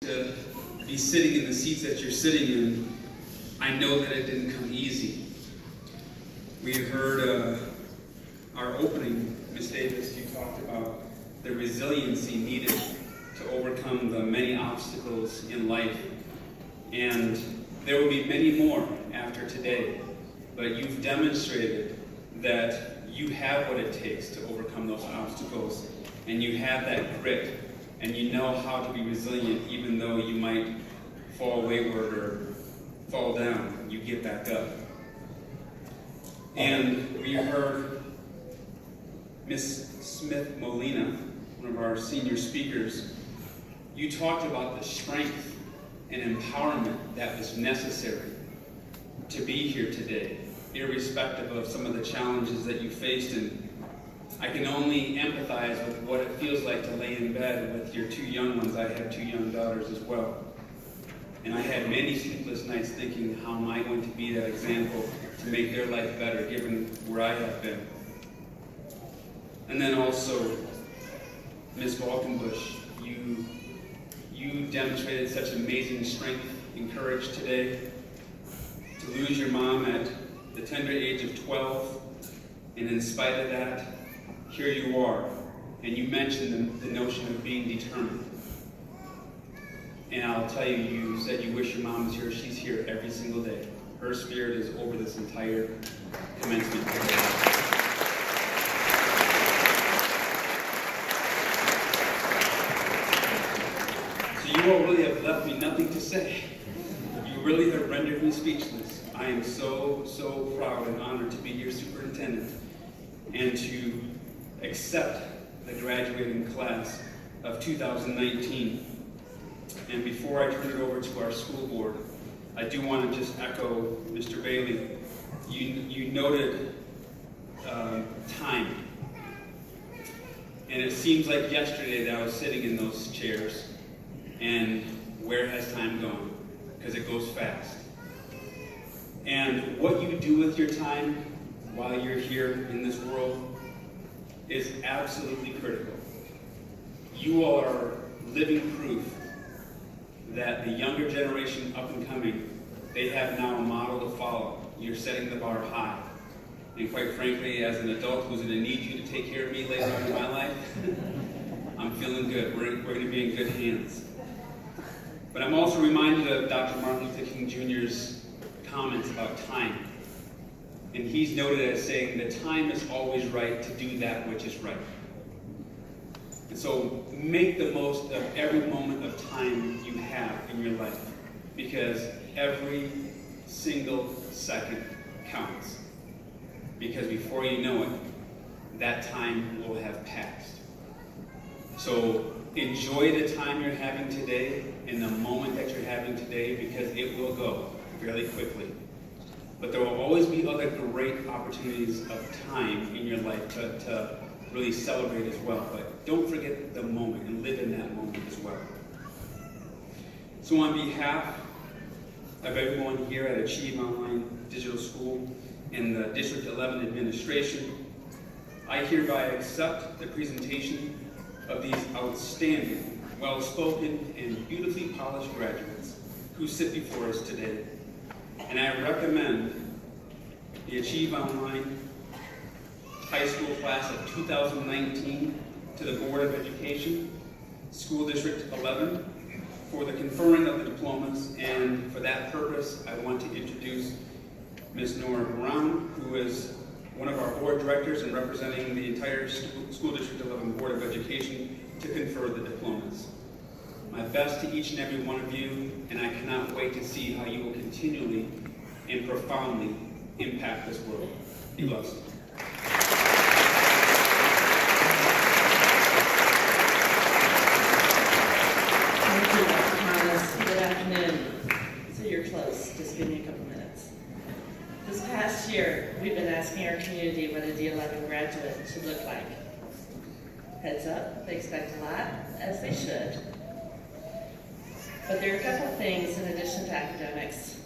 to be sitting in the seats that you're sitting in, I know that it didn't come easy. We heard our opening, Ms. Davis, you talked about the resiliency needed to overcome the many obstacles in life. And there will be many more after today, but you've demonstrated that you have what it takes to overcome those obstacles, and you have that grit, and you know how to be resilient even though you might fall wayward or fall down. You get back up. And we heard Ms. Smith Molina, one of our senior speakers. You talked about the strength and empowerment that was necessary to be here today, irrespective of some of the challenges that you faced. And I can only empathize with what it feels like to lay in bed with your two young ones. I have two young daughters as well. And I had many sleepless nights thinking, how am I going to be that example to make their life better, given where I have been. And then also, Ms. Balkenbush, you demonstrated such amazing strength and courage today to lose your mom at the tender age of 12, and in spite of that, here you are, and you mentioned the notion of being determined. And I'll tell you, you said you wish your mom was here. She's here every single day. Her spirit is over this entire commencement today. So you all really have left me nothing to say. You really have rendered me speechless. I am so proud and honored to be your superintendent and to accept the graduating class of 2019. And before I turn it over to our school board, I do want to just echo Mr. Bailey. You noted time. And it seems like yesterday that I was sitting in those chairs, and where has time gone? Because it goes fast. And what you do with your time while you're here in this world is absolutely critical. You all are living proof that the younger generation up and coming, they have now a model to follow. You're setting the bar high. And quite frankly, as an adult who's going to need you to take care of me later on in my life, I'm feeling good. We're going to be in good hands. But I'm also reminded of Dr. Martin Luther King Jr.'s comments about time. And he's noted as saying that time is always right to do that which is right. And so make the most of every moment of time you have in your life, because every single second counts. Because before you know it, that time will have passed. So enjoy the time you're having today and the moment that you're having today, because it will go fairly quickly. But there will always be other great opportunities of time in your life to really celebrate as well. But don't forget the moment and live in that moment as well. So on behalf of everyone here at Achieve Online Digital School and the District 11 administration, I hereby accept the presentation of these outstanding, well-spoken, and beautifully polished graduates who sit before us today. And I recommend the Achieve Online High School Class of 2019 to the Board of Education, School District 11, for the conferring of the diplomas. And for that purpose, I want to introduce Ms. Nora Brown, who is one of our board directors and representing the entire School District 11 Board of Education to confer the diplomas. My best to each and every one of you, and I cannot wait to see how you will continually and profoundly impact this world. Be blessed. Thank you, Dr. Thomas. Good afternoon. So you're close. Just give me a couple minutes. This past year, we've been asking our community what a D11 graduate should look like. Heads up, they expect a lot, as they should. But there are a couple of things in addition to academics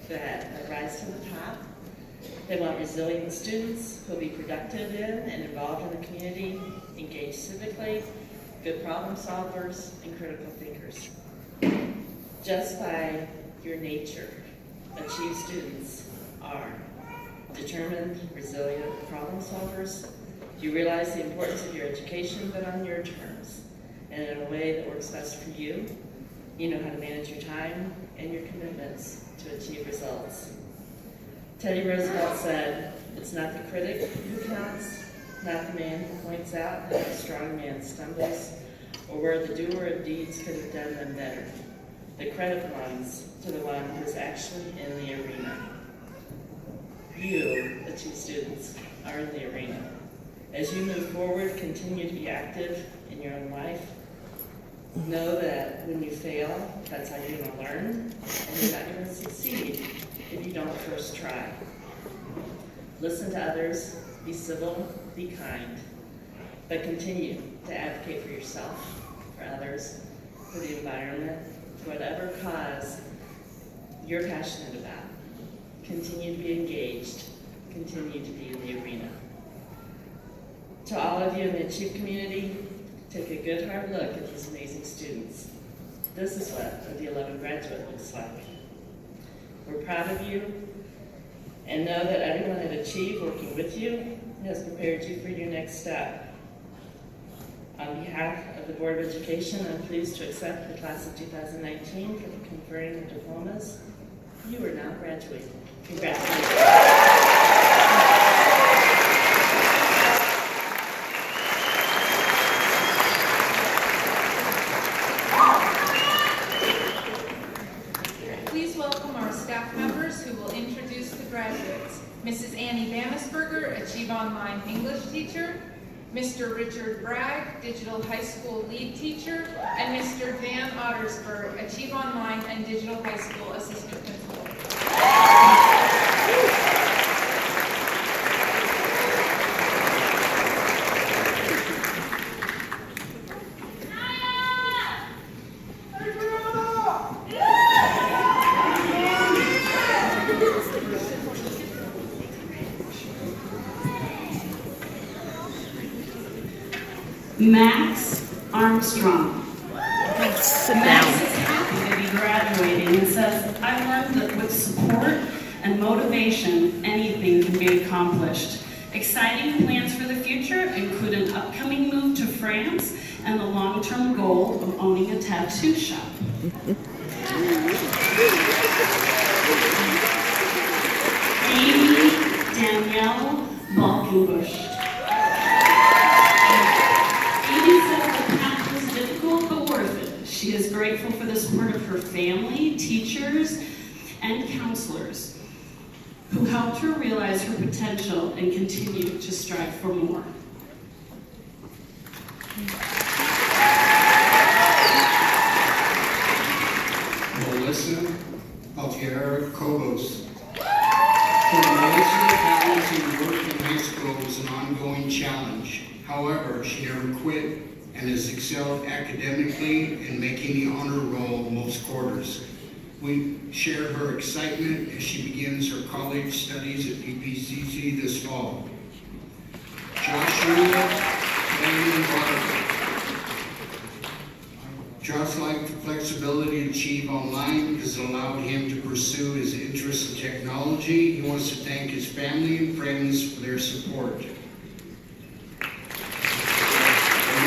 that rise to the top. They want resilient students who will be productive in and involved in the community, engaged civically, good problem solvers, and critical thinkers. Just by your nature, Achieve students are determined, resilient problem solvers. You realize the importance of your education, but on your terms, and in a way that works best for you. You know how to manage your time and your commitments to achieve results. Teddy Roosevelt said, "It's not the critic who counts, not the man who points out how a strong man stumbles, or where the doer of deeds could have done them better. The credit belongs to the one who is actually in the arena." You, Achieve students, are in the arena. As you move forward, continue to be active in your own life. Know that when you fail, that's how you're going to learn, and you're not going to succeed if you don't first try. Listen to others, be civil, be kind, but continue to advocate for yourself, for others, for the environment, for whatever cause you're passionate about. Continue to be engaged, continue to be in the arena. To all of you in the Achieve community, take a good hard look at these amazing students. This is what a D11 graduate looks like. We're proud of you and know that everyone at Achieve working with you has prepared you for your next step. On behalf of the Board of Education, I'm pleased to accept the class of 2019 for the conferring of diplomas. You are now graduating. Congratulations. Please welcome our staff members who will introduce the graduates. Mrs. Annie Bannisberger, Achieve Online English teacher, Mr. Richard Bragg, Digital High School lead teacher, and Mr. Van Ottersberg, Achieve Online and Digital High School assistant principal. Max Armstrong. Max is happy to be graduating and says, "I learned that with support and motivation, anything can be accomplished. Exciting plans for the future include an upcoming move to France and the long-term goal of owning a tattoo shop." Amy Danielle Balkenbush. Amy says the path was difficult but worth it. She is grateful for the support of her family, teachers, and counselors who helped her realize her potential and continue to strive for more. Melissa Altiera Cobos. For Melissa, balancing work and high school was an ongoing challenge. However, she never quit and has excelled academically in making the honor roll most quarters. We share her excitement as she begins her college studies at PPCC this fall. Joshua Van Barber. Josh liked the flexibility to Achieve Online because it allowed him to pursue his interest in technology. He wants to thank his family and friends for their support.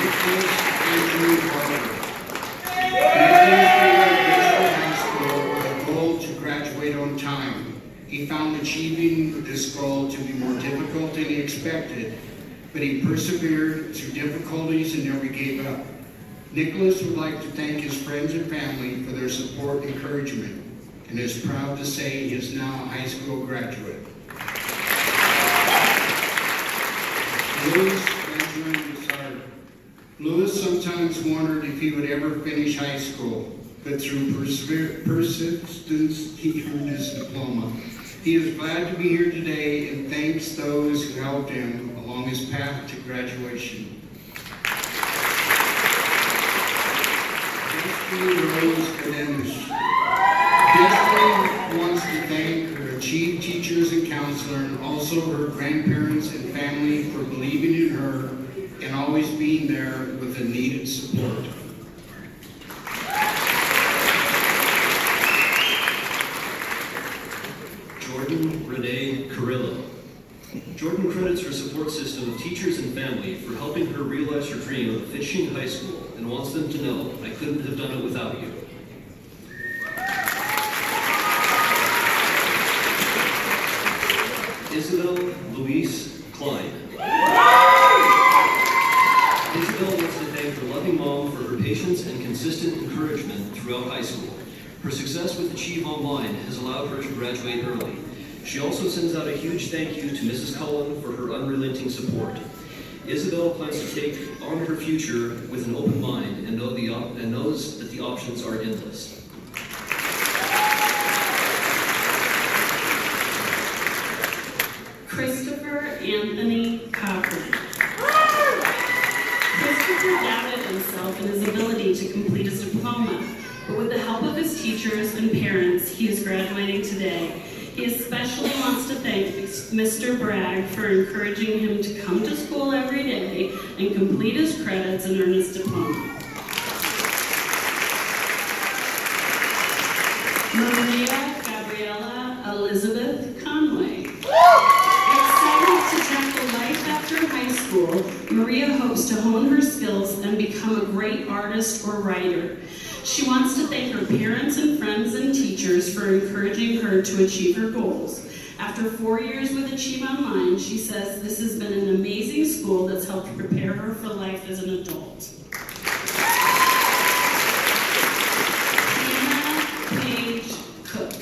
Nicholas Andrew Barber. Nicholas high school with a goal to graduate on time. He found achieving this goal to be more difficult than he expected, but he persevered through difficulties and never gave up. Nicholas would like to thank his friends and family for their support and encouragement, and is proud to say he is now a high school graduate. Louis Benjamin Broussard. Louis sometimes wondered if he would ever finish high school, but through persistence, he earned his diploma. He is glad to be here today and thanks those who helped him along his path to graduation. Rose Cadenas. Destiny wants to thank her Achieve teachers and counselor, and also her grandparents and family for believing in her and always being there with the needed support. support system of teachers and family for helping her realize her dream of finishing high school and wants them to know I couldn't have done it without you. Isabel Louise Klein. Isabel wants to thank her loving mom for her patience and consistent encouragement throughout high school. Her success with Achieve Online has allowed her to graduate early. She also sends out a huge thank you to Mrs. Cullen for her unrelenting support. Isabel plans to take on her future with an open mind and knows that the options are endless. Christopher Anthony Cochran. Christopher doubted himself and his ability to complete his diploma, but with the help of his teachers and parents, he is graduating today. He especially wants to thank Mr. Bragg for encouraging him to come to school every day and complete his credits and earn his diploma. Maria Gabriela Elizabeth Conway. Excited to tackle life after high school, Maria hopes to hone her skills and become a great artist or writer. She wants to thank her parents and friends and teachers for encouraging her to achieve her goals. After 4 years with Achieve Online, she says this has been an amazing school that's helped prepare her for life as an adult. Hannah Paige Cook.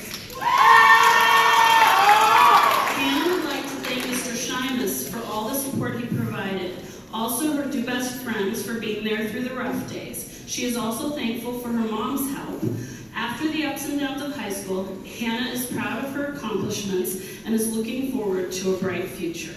Hannah would like to thank Mr. Shimus for all the support he provided. Also her two best friends for being there through the rough days. She is also thankful for her mom's help. After the ups and downs of high school, Hannah is proud of her accomplishments and is looking forward to a bright future.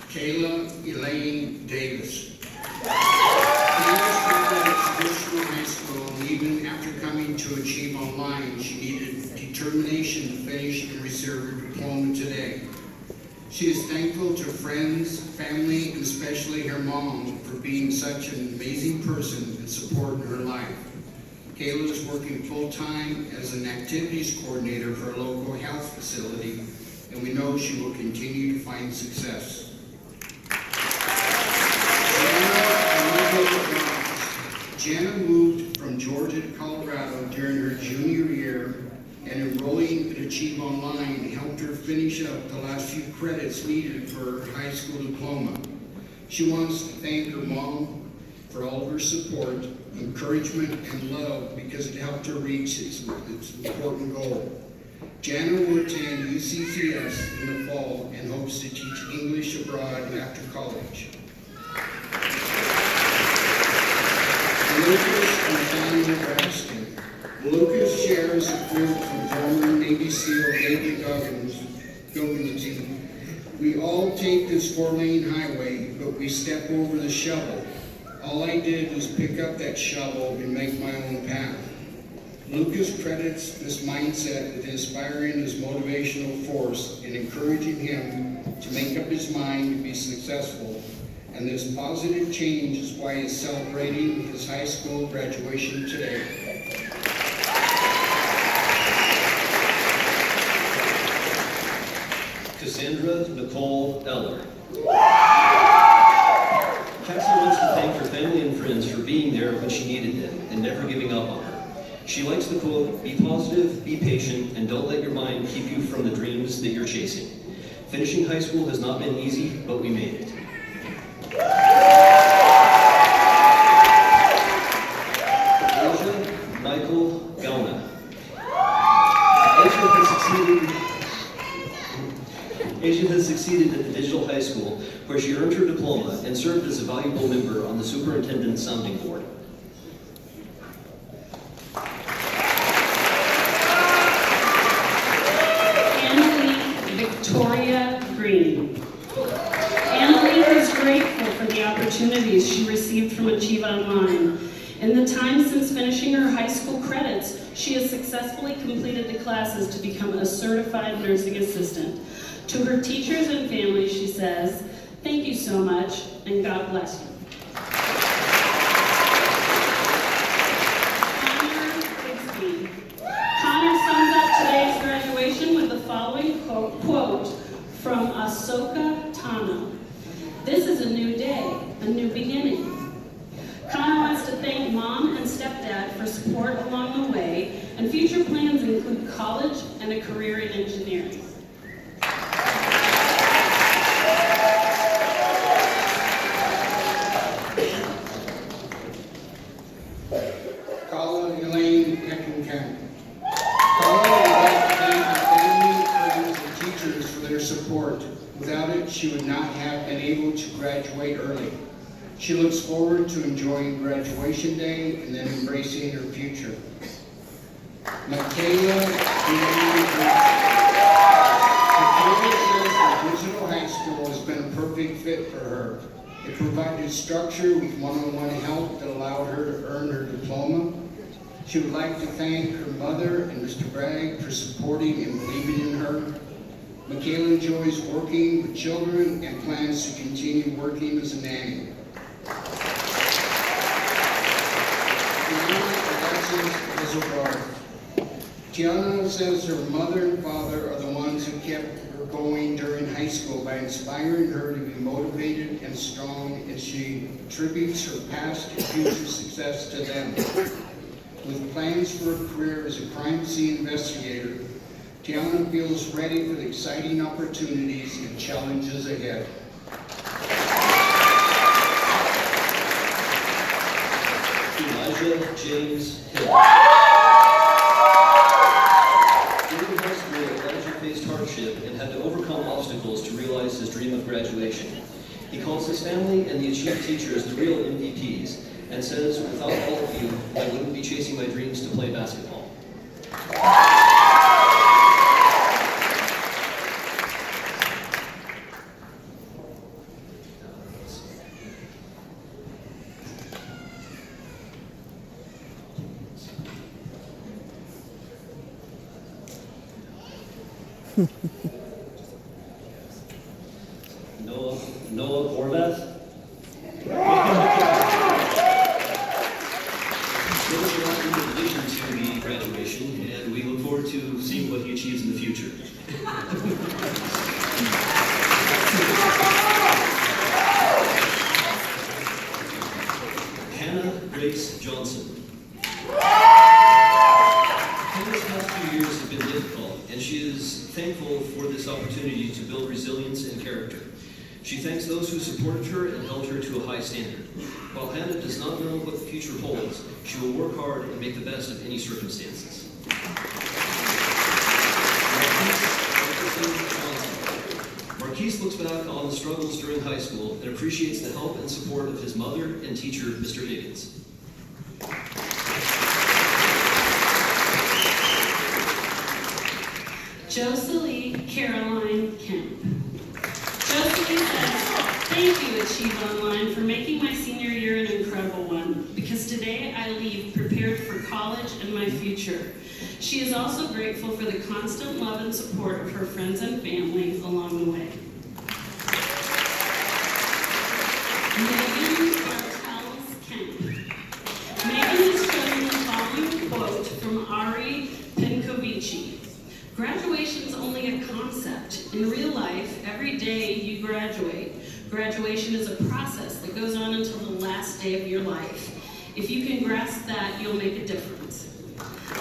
Kayla Elaine Davis. Kayla started at traditional high school, and even after coming to Achieve Online, she needed determination to finish and receive her diploma today. She is thankful to friends, family, and especially her mom for being such an amazing person and support in her life. Kayla is working full-time as an activities coordinator for a local health facility, and we know she will continue to find success. Jana moved from Georgia to Colorado during her junior year, and enrolling at Achieve Online helped her finish up the last few credits needed for her high school diploma. She wants to thank her mom for all of her support, encouragement, and love because it helped her reach its important goal. Jana will attend UCCS in the fall and hopes to teach English abroad after college. Lucas Nathaniel Braxton. Lucas shares a quote from former Navy SEAL David Goggins. We all take this 4-lane highway, but we step over the shovel. All I did was pick up that shovel and make my own path. Lucas credits this mindset with inspiring his motivational force and encouraging him to make up his mind to be successful. And this positive change is why he's celebrating his high school graduation today. Cassandra Nicole Eller. Cassie wants to thank her family and friends for being there when she needed them and never giving up on her. She likes the quote, "Be positive, be patient, and don't let your mind keep you from the dreams that you're chasing." Finishing high school has not been easy, but we made it. Asia Michael Gauna. Asia has succeeded at the digital high school, where she earned her diploma and served as a valuable member on the superintendent's sounding board. Victoria Green. Annalie is grateful for the opportunities she received from Achieve Online. In the time since finishing her high school credits, she has successfully completed the classes to become a certified nursing assistant. To her teachers and family, she says, "Thank you so much, and God bless you." Connor Bixby. Connor sums up today's graduation future plans include college and a career in engineering. Carla Elaine Eckenkamp. Carla would like to thank her family, friends, and teachers for their support. Without it, she would not have been able to graduate early. She looks forward to enjoying graduation day and then embracing her future. Michaela Elaine says that Digital High School has been a perfect fit for her. It provided structure with one-on-one help that allowed her to earn her diploma. She would like to thank her mother and Mr. Bragg for supporting and believing in her. Michaela enjoys working with children and plans to continue working as a nanny. Tiana says her mother and father are the ones who kept her going during high school by inspiring her to be motivated and strong, as she attributes her past and future success to them. With plans for a career as a crime scene investigator, Tiana feels ready for the exciting opportunities and challenges ahead. Elijah James Hill. During high school, Elijah faced hardship and had to overcome obstacles to realize his dream of graduation. He calls his family and the Achieve teachers the real MVPs and says, "Without all of you, I wouldn't be chasing my dreams to play basketball." Noah Horvath. Noah's about to move vision to the graduation, and we look forward to seeing what he achieves in the future. Hannah Grace Johnson. Hannah's past few years have been difficult, and she is thankful for this opportunity to build resilience and character. She thanks those who supported her and held her to a high standard. While Hannah does not know what the future holds, she will work hard and make the best of any circumstances. Marquise looks back on the struggles during high school and appreciates the help and support of his mother and teacher, Mr. Higgins. Jocelyn Caroline Kemp. Jocelyn says, "Thank you, Achieve Online, for making my senior year an incredible one, because today I leave prepared for college and my future." She is also grateful for the constant love and support of her friends and family along the way. Megan Bartels Kemp. Megan has chosen the following quote from Ari Pinkovici. "Graduation's only a concept. In real life, every day you graduate. Graduation is a process that goes on until the last day of your life. If you can grasp that, you'll make a difference."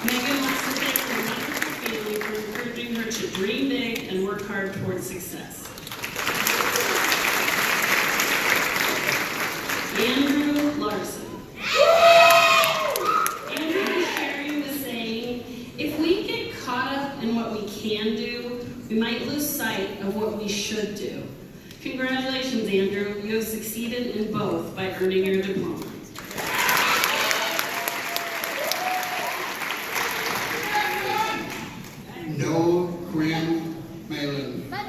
Megan wants to thank her wonderful family for encouraging her to dream big and work hard towards success. Andrew Larson. Andrew is sharing the saying, "If we get caught up in what we can do, we might lose sight of what we should do." Congratulations, Andrew. You have succeeded in both by earning your diploma. Noah Graham Malin. Noah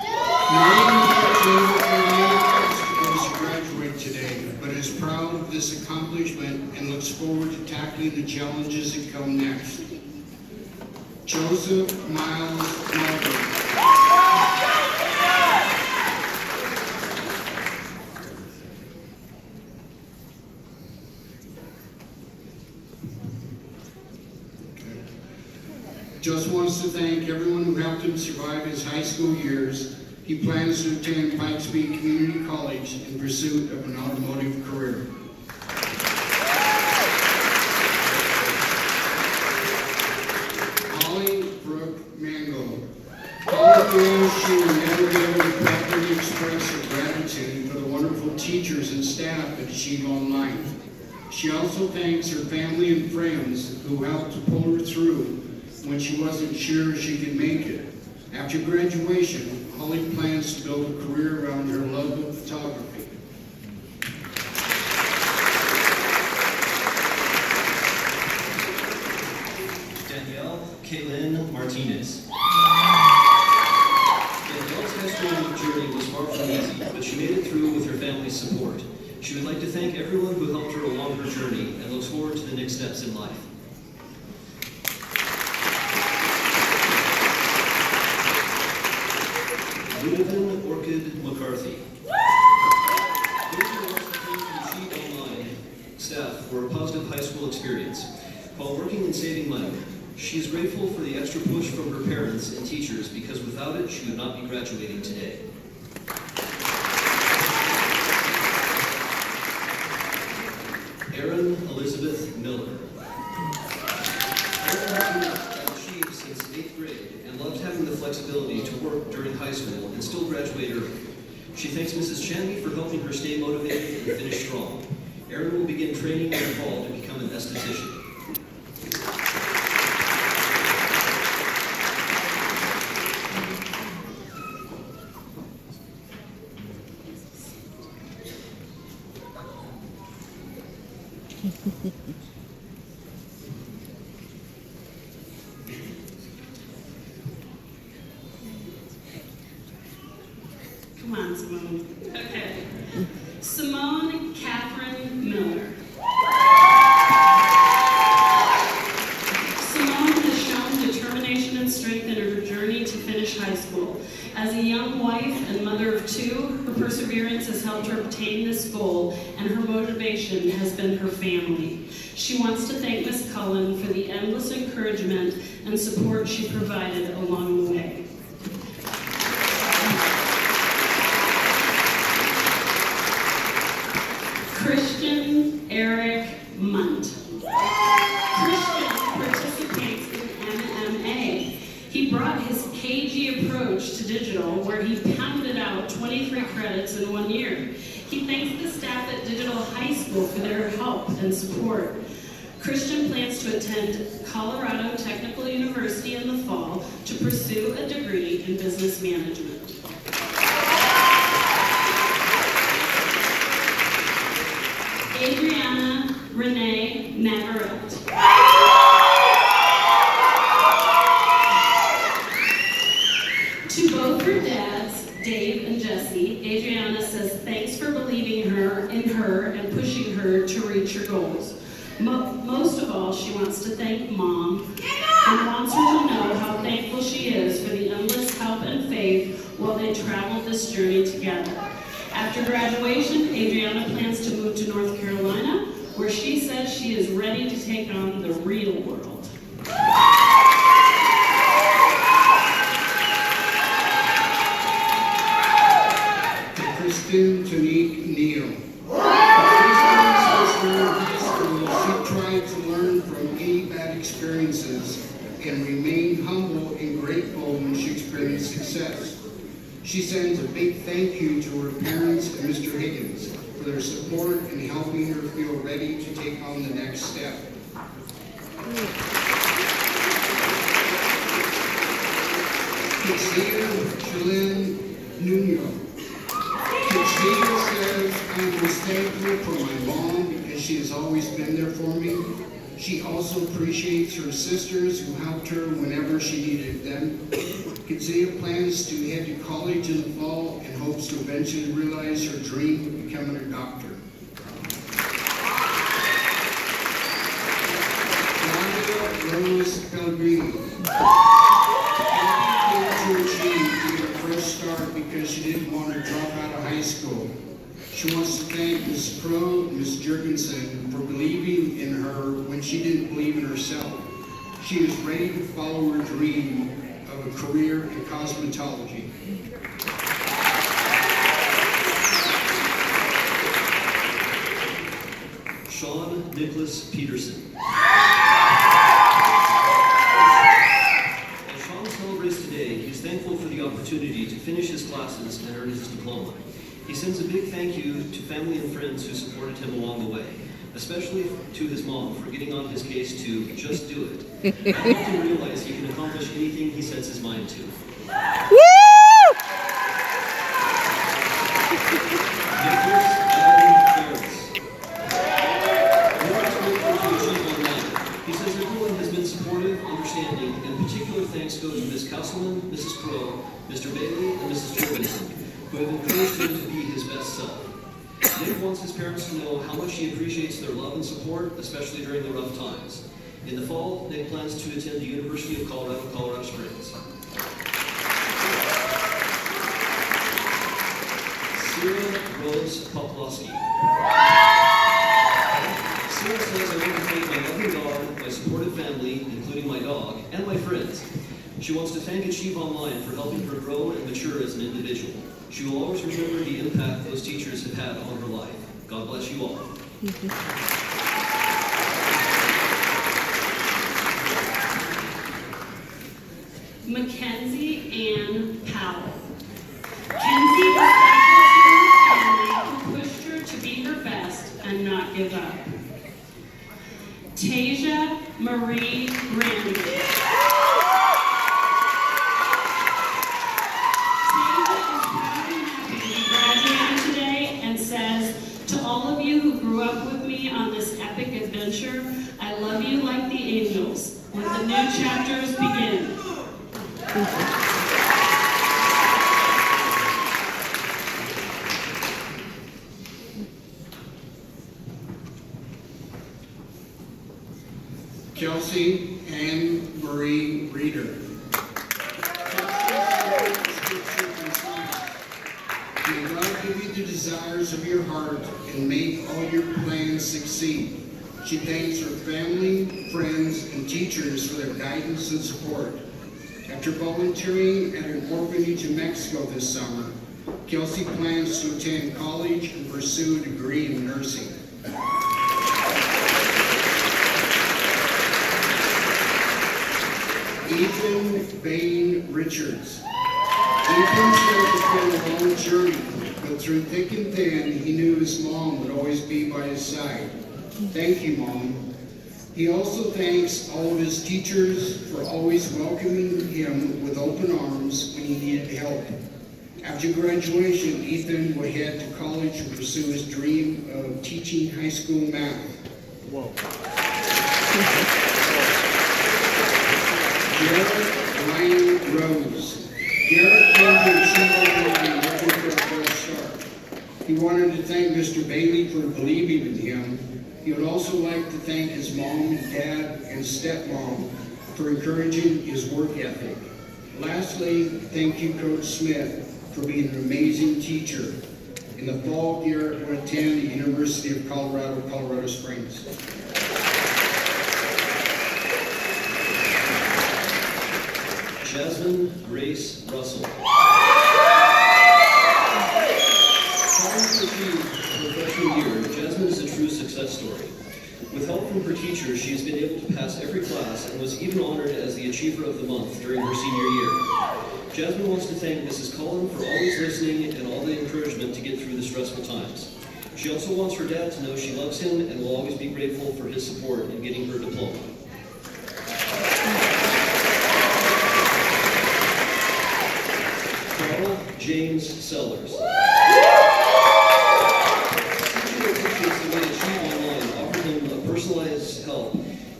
is to graduate today, but is proud of this accomplishment and looks forward to tackling the challenges that come next. Joseph Miles Melvin. Joseph wants to thank everyone who helped him survive his high school years. He plans to attend Pikes Peak Community College in pursuit of an automotive career. Online. She also thanks her family and friends who helped to pull her through when she wasn't sure she could make it. After graduation, Holly plans to build a career around her love of photography. Danielle Kaylin Martinez. Danielle's high school journey was far from easy, but she made it through with her family's support. She would like to thank everyone who helped her along her journey and looks forward to the next steps in life. Donovan Orchid McCarthy. Donovan wants to thank the Achieve Online staff for a positive high school experience. While working and saving money, she is grateful for the extra push from her parents and teachers because without it, she would not be graduating today. Erin Elizabeth Miller. Erin has been at Achieve since 8th grade and loved having the flexibility to work during high school and still graduate early. She thanks Mrs. Chanby for helping her stay motivated and finish strong. Erin will begin training in the fall to become an esthetician. Come on, Simone. Okay. Simone Catherine Miller. Simone has shown determination and strength in her journey to finish high school. As a young wife and mother of two, her perseverance has helped her obtain this goal, and her motivation has been her family. She wants to thank Ms. Cullen for the endless encouragement and support she provided along the way. Christian Eric Munt. Christian participates in MMA. He brought his cagey approach to digital, where he pounded out 23 credits in 1 year. He thanks the staff at Digital High School for their help and support. Christian plans to attend Colorado Technical University in the fall to pursue a degree in business management. Adriana Renee Navarrete. To both her dads, Dave and Jesse, Adriana says thanks for believing in her and pushing her to reach her goals. Most of all, she wants to thank Mom and wants her to know how thankful she is for the endless help and faith while they traveled this journey together. After graduation, Adriana plans to move to North Carolina, where she says she is ready to take on the real world. Kristen Tonique Neal. She tried to learn from any bad experiences and remain humble and grateful when she experienced success. She sends a big thank you to her parents and Mr. Higgins for their support and helping her feel ready to take on the next step. Kitsia Shalyn Nuno. Kitsia says, I'm most thankful for my mom because she has always been there for me. She also appreciates her sisters who helped her whenever she needed them. Kitsia plans to head to college in the fall and hopes to eventually realize her dream of becoming a doctor. Claudia Rose Pellegrini. To get her first start because she didn't want to drop out of high school. She wants to thank Ms. Crow and Ms. Jurgensen for believing in her when she didn't believe in herself. She is ready to follow her dream of a career in cosmetology. Sean Nicholas Peterson. As Sean celebrates today, he is thankful for the opportunity to finish his classes and earn his diploma. He sends a big thank you to family and friends who supported him along the way, especially to his mom for getting on his case to just do it. I often realize he can accomplish anything he sets his mind to. He says everyone has been supportive, understanding, and particular thanks go to Ms. Castleman, Mrs. Crow, Mr. Bailey, and Mrs. Jorgensen, who have encouraged him to be his best self. Nick wants his parents to know how much he appreciates their love and support, especially during the rough times. In the fall, Nick plans to attend the University of Colorado, Colorado Springs. Sarah Rose Poplowski. Sarah says, I want to thank my loving God, my supportive family, including my dog, and my friends. She wants to thank Achieve Online for helping her grow and mature as an individual. She will always remember the impact those teachers have had on her life. God bless you all. Mackenzie Ann Powell. Kenzie was thankful to her family who pushed her to be her best and not give up. Tasia Marie Randy. To all of you who grew up with me on this epic adventure, I love you like the angels. When the new chapters begin. Kelsey Ann Marie Reeder. May God give you the desires of your heart and make all your plans succeed. She thanks her family, friends, and teachers for their guidance and support. After volunteering at an orphanage in Mexico this summer, Kelsey plans to attend college and pursue a degree in nursing. Ethan Bain Richards. Ethan said it's been a long journey, but through thick and thin, he knew his mom would always be by his side. Thank you, Mom. He also thanks all of his teachers for always welcoming him with open arms when he needed help. After graduation, Ethan will head to college and pursue his dream of teaching high school math. Whoa. Garrett Ryan Rose. Garrett came to Achieve Online looking for a fresh start. He wanted to thank Mr. Bailey for believing in him. He would also like to thank his mom, dad, and stepmom for encouraging his work ethic. Lastly, thank you, Coach Smith, for being an amazing teacher. In the fall, Garrett will attend the University of Colorado, Colorado Springs. Jasmine Grace Russell. Trying to achieve her freshman year, Jasmine is a true success story. With help from her teachers, she has been able to pass every class and was even honored as the Achiever of the Month during her senior year. Jasmine wants to thank Mrs. Cullen for always listening and all the encouragement to get through the stressful times. She also wants her dad to know she loves him and will always be grateful for his support in getting her diploma. Carl James Sellers. Offered him a personalized help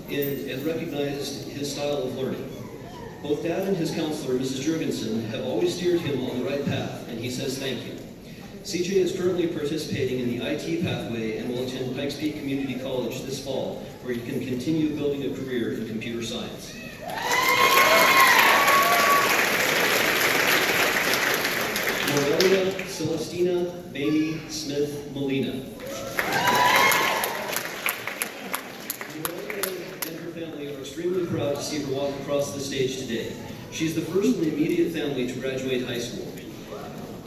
and recognized his style of learning. Both Dad and his counselor, Mrs. Jurgensen, have always steered him on the right path, and he says thank you. CJ is currently participating in the IT pathway and will attend Pikes Peak Community College this fall, where he can continue building a career in computer science. Morelia Celestina Bailey Smith Molina. Morelia and her family are extremely proud to see her walk across the stage today. She's the first in the immediate family to graduate high school.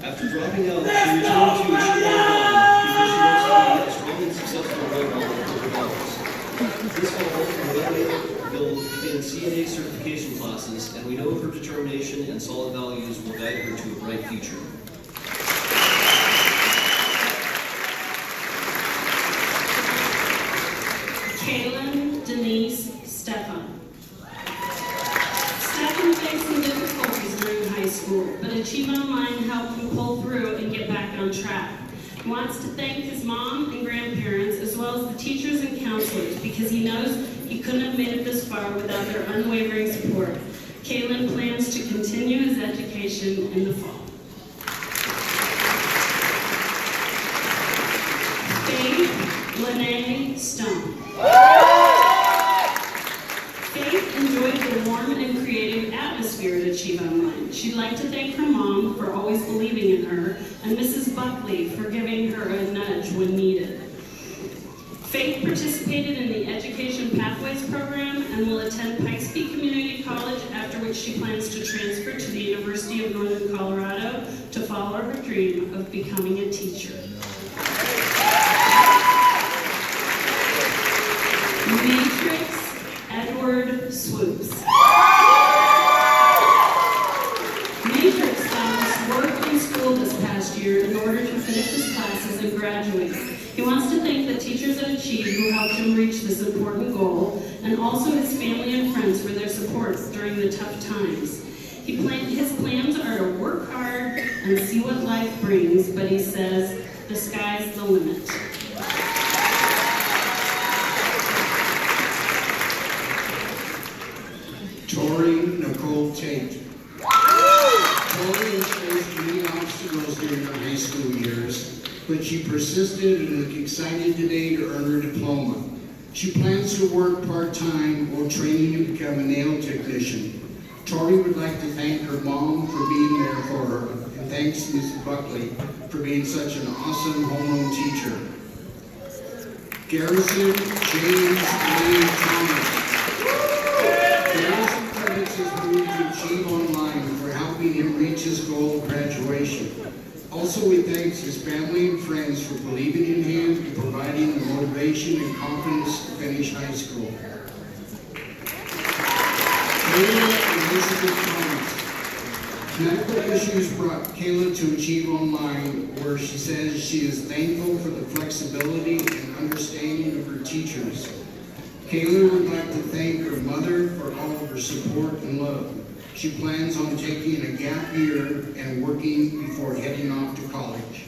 After dropping out, she returned to Achieve Online because she wants to be a strong and successful role model for her daughters. This fall, Morelia will begin CNA certification classes, and we know her determination and solid values will guide her to a bright future. back on track. He wants to thank his mom and grandparents, as well as the teachers and counselors, because he knows he couldn't have made it this far without their unwavering support. Kalen plans to continue his education in the fall. Faith Lene Stone. Faith enjoyed the warm and creative atmosphere at Achieve Online. She'd like to thank her mom for always believing in her, and Mrs. Buckley for giving her a nudge when needed. Faith participated in the Education Pathways program and will attend Pikes Peak Community College, after which she plans to transfer to the University of Northern Colorado to follow her dream of becoming a teacher. Matrix Edward Swoops. Matrix found work in school this past year in order to finish his classes and graduate. He wants to thank the teachers at Achieve who helped him reach this important goal, and also his family and friends for their support during the tough times. His plans are to work hard and see what life brings, but he says, the sky's the limit. Tori Nicole Tate. Tori has faced many obstacles during her high school years, but she persisted and is excited today to earn her diploma. She plans to work part-time or training to become a nail technician. Tori would like to thank her mom for being there for her, and thanks Mrs. Buckley for being such an awesome homeroom teacher. Garrison James A. Thomas. Garrison credits his move to Achieve Online for helping him reach his goal of graduation. Also, he thanks his family and friends for believing in him and providing the motivation and confidence to finish high school. Kayla Elizabeth Thomas. Medical issues brought Kayla to Achieve Online, where she says she is thankful for the flexibility and understanding of her teachers. Kayla would like to thank her mother for all of her support and love. She plans on taking a gap year and working before heading off to college.